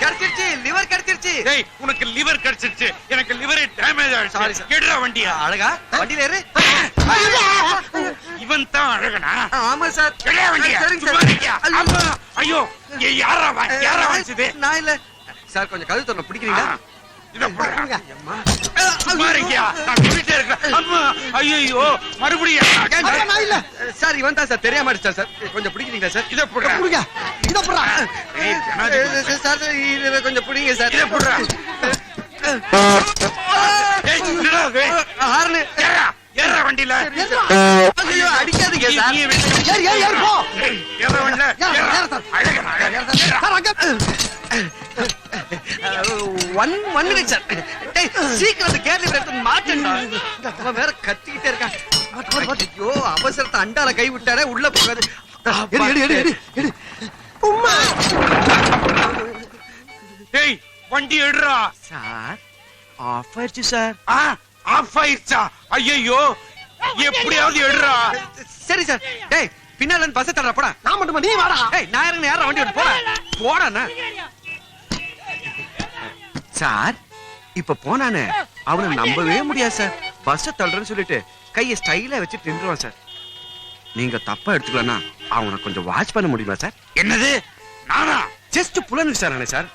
கிடைச்சிருச்சு, லிவர் கிடைச்சிருச்சு. உனக்கு லிவர் கிடைச்சிருச்சு, எனக்கு லிவரே டேமேஜ் ஆயிடுச்சு. Sorry sir. எடுடா வண்டியா. அழகா வண்டியில ஏறு. இவன் தான் அழகனா? ஆமா சார். எடுடா வண்டியா. சரிங்க சும்மா சார். இருக்கியா? அம்மா, ஐயோ, யாரா வாங்கிச்சது? நான் இல்ல சார். கொஞ்சம் கழுத்து திறந்து பிடிக்கிறீங்களா? இத போடுங்க. சும்மா இருக்கியா? நான் சொல்லிட்டே இருக்கேன். அம்மா, ஐயோ, மறுபடியும் நான் இல்ல சார். இவன் தான் சார், தெரியாம அடிச்சார் சார். கொஞ்சம் பிடிக்கிறீங்களா சார்? இத போடுங்க. இத போடுறா சார். இத கொஞ்சம் பிடிங்க சார். இத போடுறா. ஹார்ன் ஏறா வண்டியில. ஐயோ, அடிக்காதீங்க சார். ஏறு போ. ஏறா வண்டியில. அழகா. One minute sir. சீக்கிரம் கேரளி எடுத்து மாட்டேன். அவன் வேற கத்திக்கிட்டே இருக்கான். ஐயோ, அவசரத்தை அண்டால கை விட்டாரே, உள்ள போகாது. டேய், வண்டி எடுறா. சார் ஆஃப் ஆயிடுச்சு சார். ஆஃப் ஆயிடுச்சா? ஐயோ, எப்படியாவது எடுறா. சரி சார். டேய், பின்னால இருந்து பஸ் தரடா. போடா. நான் மட்டும் நீ வாடா. டேய், நான் இறங்க யாரா வண்டி ஓட்டு. போடா போடா. சார், இப்ப போனானே அவனை நம்பவே முடியாது சார். பஸ் தள்ளுறேன்னு சொல்லிட்டு கையை ஸ்டைலா வச்சு நின்றுவான் சார். நீங்க தப்பா எடுத்துக்கலன்னா அவனை கொஞ்சம் வாட்ச் பண்ண முடியுமா சார்? என்னது? நானா? Just புலனுக்கு sir. சார்